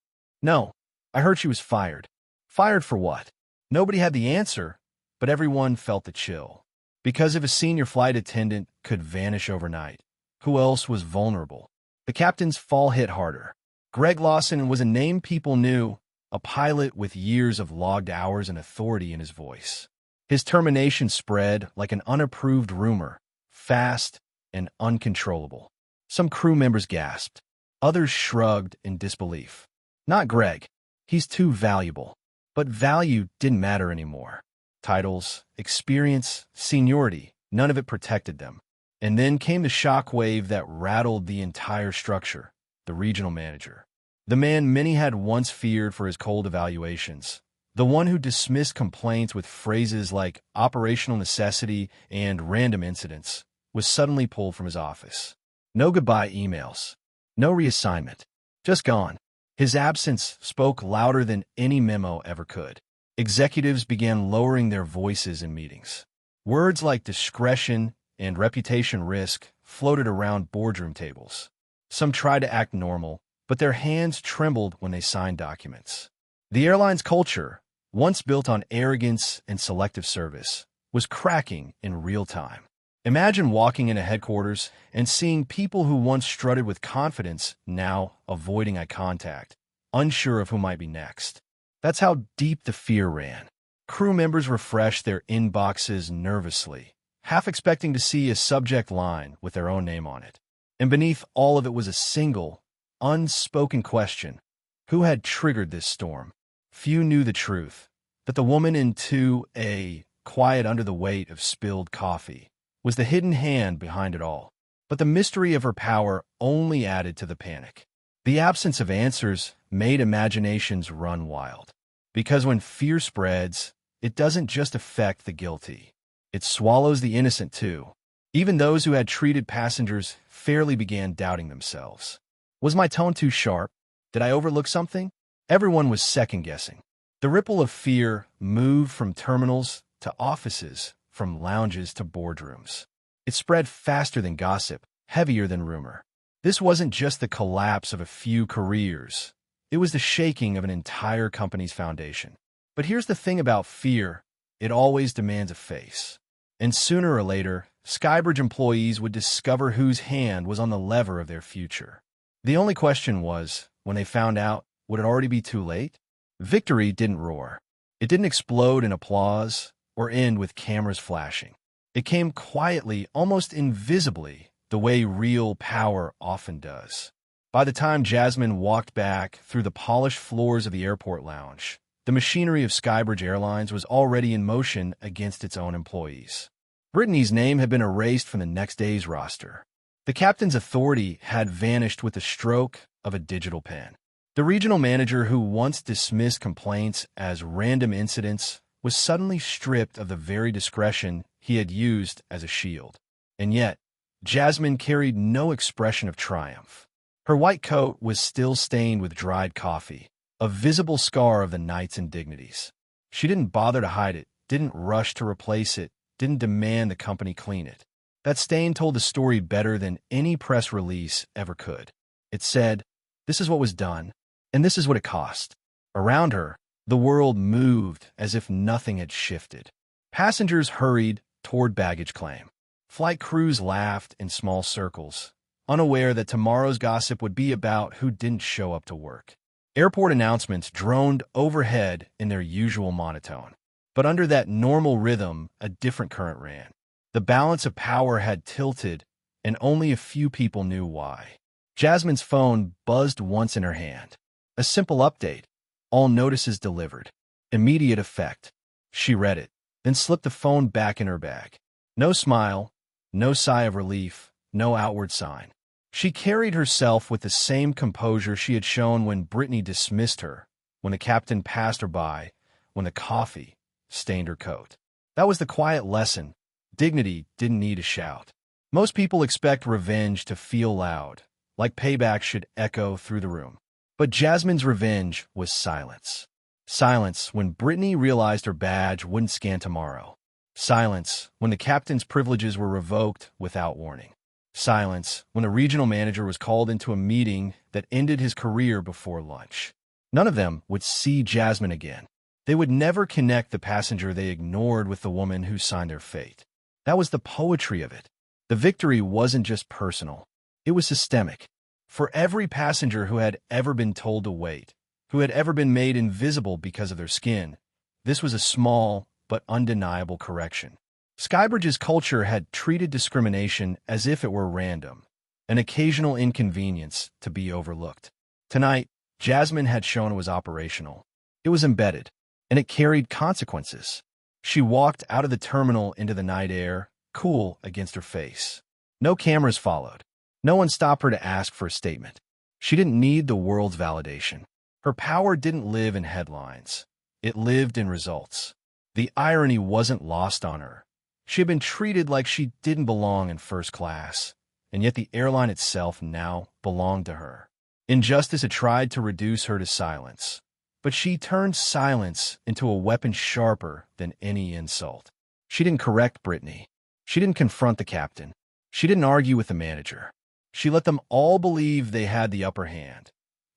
No, I heard she was fired. Fired for what? Nobody had the answer, but everyone felt the chill. Because if a senior flight attendant could vanish overnight, who else was vulnerable? The captain's fall hit harder. Greg Lawson was a name people knew, a pilot with years of logged hours and authority in his voice. His termination spread like an unapproved rumor, fast and uncontrollable. Some crew members gasped. Others shrugged in disbelief. Not Greg. He's too valuable. But value didn't matter anymore. Titles, experience, seniority, none of it protected them. And then came the shock wave that rattled the entire structure, the regional manager. The man many had once feared for his cold evaluations. The one who dismissed complaints with phrases like operational necessity and random incidents was suddenly pulled from his office. No goodbye emails. No reassignment. Just gone. His absence spoke louder than any memo ever could. Executives began lowering their voices in meetings. Words like discretion and reputation risk floated around boardroom tables. Some tried to act normal, but their hands trembled when they signed documents. The airline's culture, once built on arrogance and selective service, was cracking in real time. Imagine walking into headquarters and seeing people who once strutted with confidence now avoiding eye contact, unsure of who might be next. That's how deep the fear ran. Crew members refreshed their inboxes nervously, half expecting to see a subject line with their own name on it. And beneath all of it was a single, unspoken question: who had triggered this storm? Few knew the truth, that the woman into a quiet under the weight of spilled coffee was the hidden hand behind it all. But the mystery of her power only added to the panic. The absence of answers made imaginations run wild. Because when fear spreads, it doesn't just affect the guilty. It swallows the innocent too. Even those who had treated passengers fairly began doubting themselves. Was my tone too sharp? Did I overlook something? Everyone was second-guessing. The ripple of fear moved from terminals to offices, from lounges to boardrooms. It spread faster than gossip, heavier than rumor. This wasn't just the collapse of a few careers. It was the shaking of an entire company's foundation. But here's the thing about fear: it always demands a face. And sooner or later, Skybridge employees would discover whose hand was on the lever of their future. The only question was, when they found out, would it already be too late? Victory didn't roar. It didn't explode in applause or end with cameras flashing. It came quietly, almost invisibly, the way real power often does. By the time Jasmine walked back through the polished floors of the airport lounge, the machinery of Skybridge Airlines was already in motion against its own employees. Brittany's name had been erased from the next day's roster. The captain's authority had vanished with the stroke of a digital pen. The regional manager who once dismissed complaints as random incidents was suddenly stripped of the very discretion he had used as a shield. And yet, Jasmine carried no expression of triumph. Her white coat was still stained with dried coffee, a visible scar of the night's indignities. She didn't bother to hide it, didn't rush to replace it, didn't demand the company clean it. That stain told the story better than any press release ever could. It said, this is what was done, and this is what it cost. Around her, the world moved as if nothing had shifted. Passengers hurried toward baggage claim. Flight crews laughed in small circles, unaware that tomorrow's gossip would be about who didn't show up to work. Airport announcements droned overhead in their usual monotone. But under that normal rhythm, a different current ran. The balance of power had tilted, and only a few people knew why. Jasmine's phone buzzed once in her hand. A simple update. All notices delivered. Immediate effect. She read it, then slipped the phone back in her bag. No smile, no sigh of relief, no outward sign. She carried herself with the same composure she had shown when Brittany dismissed her, when the captain passed her by, when the coffee stained her coat. That was the quiet lesson. Dignity didn't need a shout. Most people expect revenge to feel loud, like payback should echo through the room. But Jasmine's revenge was silence. Silence when Brittany realized her badge wouldn't scan tomorrow. Silence when the captain's privileges were revoked without warning. Silence when the regional manager was called into a meeting that ended his career before lunch. None of them would see Jasmine again. They would never connect the passenger they ignored with the woman who signed their fate. That was the poetry of it. The victory wasn't just personal. It was systemic. For every passenger who had ever been told to wait, who had ever been made invisible because of their skin, this was a small but undeniable correction. Skybridge's culture had treated discrimination as if it were random, an occasional inconvenience to be overlooked. Tonight, Jasmine had shown it was operational. It was embedded, and it carried consequences. She walked out of the terminal into the night air, cool against her face. No cameras followed. No one stopped her to ask for a statement. She didn't need the world's validation. Her power didn't live in headlines. It lived in results. The irony wasn't lost on her. She had been treated like she didn't belong in first class, and yet the airline itself now belonged to her. Injustice had tried to reduce her to silence, but she turned silence into a weapon sharper than any insult. She didn't correct Brittany. She didn't confront the captain. She didn't argue with the manager. She let them all believe they had the upper hand,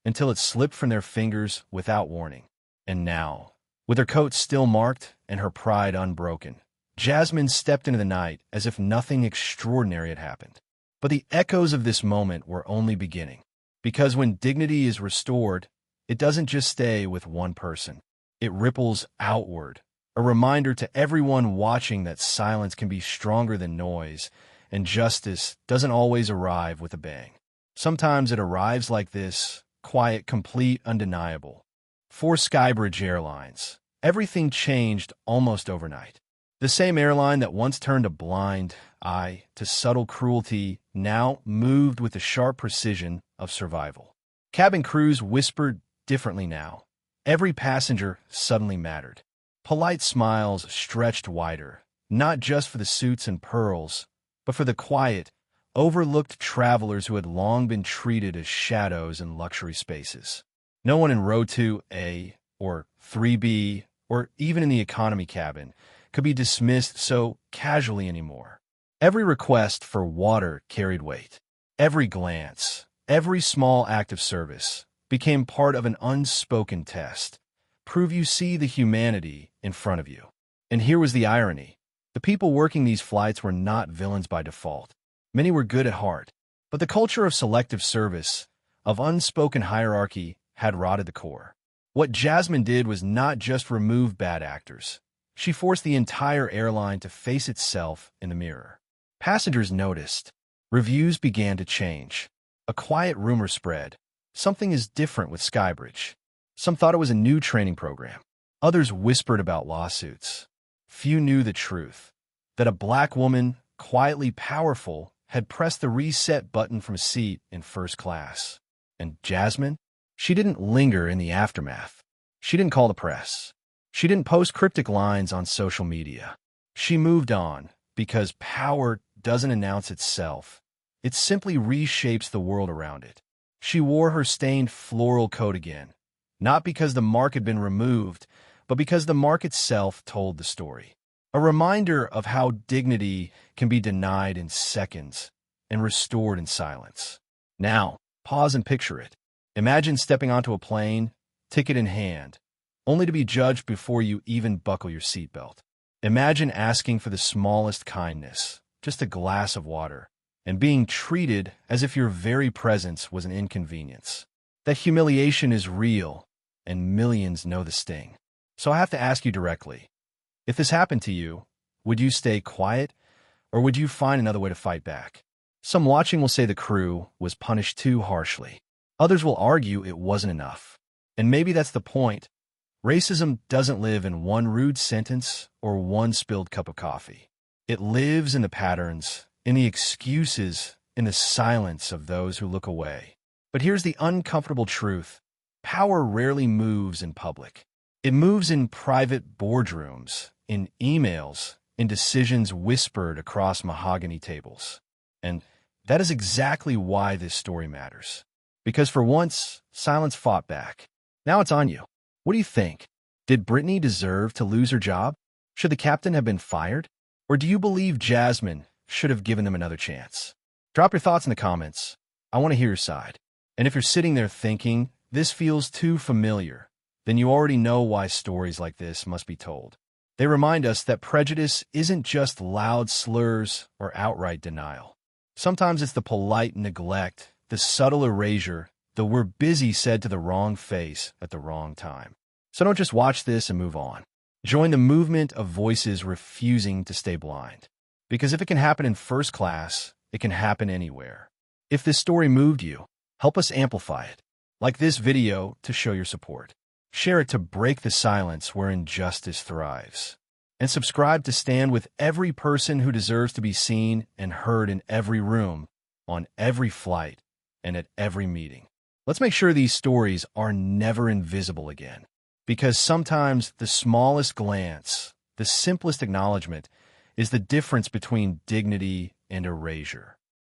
until it slipped from their fingers without warning. And now, with her coat still marked and her pride unbroken, Jasmine stepped into the night as if nothing extraordinary had happened. But the echoes of this moment were only beginning, because when dignity is restored, it doesn't just stay with one person. It ripples outward, a reminder to everyone watching that silence can be stronger than noise, and justice doesn't always arrive with a bang. Sometimes it arrives like this, quiet, complete, undeniable. For Skybridge Airlines, everything changed almost overnight. The same airline that once turned a blind eye to subtle cruelty now moved with the sharp precision of survival. Cabin crews whispered differently now. Every passenger suddenly mattered. Polite smiles stretched wider, not just for the suits and pearls, but for the quiet, overlooked travelers who had long been treated as shadows in luxury spaces. No one in row 2A or 3B or even in the economy cabin could be dismissed so casually anymore. Every request for water carried weight. Every glance, every small act of service became part of an unspoken test. Prove you see the humanity in front of you. And here was the irony. The people working these flights were not villains by default. Many were good at heart. But the culture of selective service, of unspoken hierarchy, had rotted the core. What Jasmine did was not just remove bad actors. She forced the entire airline to face itself in the mirror. Passengers noticed. Reviews began to change. A quiet rumor spread. Something is different with Skybridge. Some thought it was a new training program. Others whispered about lawsuits. Few knew the truth, that a black woman, quietly powerful, had pressed the reset button from a seat in first class. And Jasmine? She didn't linger in the aftermath. She didn't call the press. She didn't post cryptic lines on social media. She moved on because power doesn't announce itself. It simply reshapes the world around it. She wore her stained floral coat again, not because the mark had been removed, but because the mark itself told the story. A reminder of how dignity can be denied in seconds and restored in silence. Now, pause and picture it. Imagine stepping onto a plane, ticket in hand, only to be judged before you even buckle your seatbelt. Imagine asking for the smallest kindness, just a glass of water, and being treated as if your very presence was an inconvenience. That humiliation is real, and millions know the sting. So I have to ask you directly, if this happened to you, would you stay quiet, or would you find another way to fight back? Some watching will say the crew was punished too harshly. Others will argue it wasn't enough. And maybe that's the point. Racism doesn't live in one rude sentence or one spilled cup of coffee. It lives in the patterns, in the excuses, in the silence of those who look away. But here's the uncomfortable truth. Power rarely moves in public. It moves in private boardrooms, in emails, in decisions whispered across mahogany tables. And that is exactly why this story matters. Because for once, silence fought back. Now it's on you. What do you think? Did Brittany deserve to lose her job? Should the captain have been fired? Or do you believe Jasmine should have given them another chance? Drop your thoughts in the comments. I want to hear your side. And if you're sitting there thinking, this feels too familiar, then you already know why stories like this must be told. They remind us that prejudice isn't just loud slurs or outright denial. Sometimes it's the polite neglect, the subtle erasure, the "we're busy" said to the wrong face at the wrong time. So don't just watch this and move on. Join the movement of voices refusing to stay blind. Because if it can happen in first class, it can happen anywhere. If this story moved you, help us amplify it. Like this video to show your support. Share it to break the silence where injustice thrives. And subscribe to stand with every person who deserves to be seen and heard in every room, on every flight, and at every meeting. Let's make sure these stories are never invisible again. Because sometimes the smallest glance, the simplest acknowledgement, is the difference between dignity and erasure.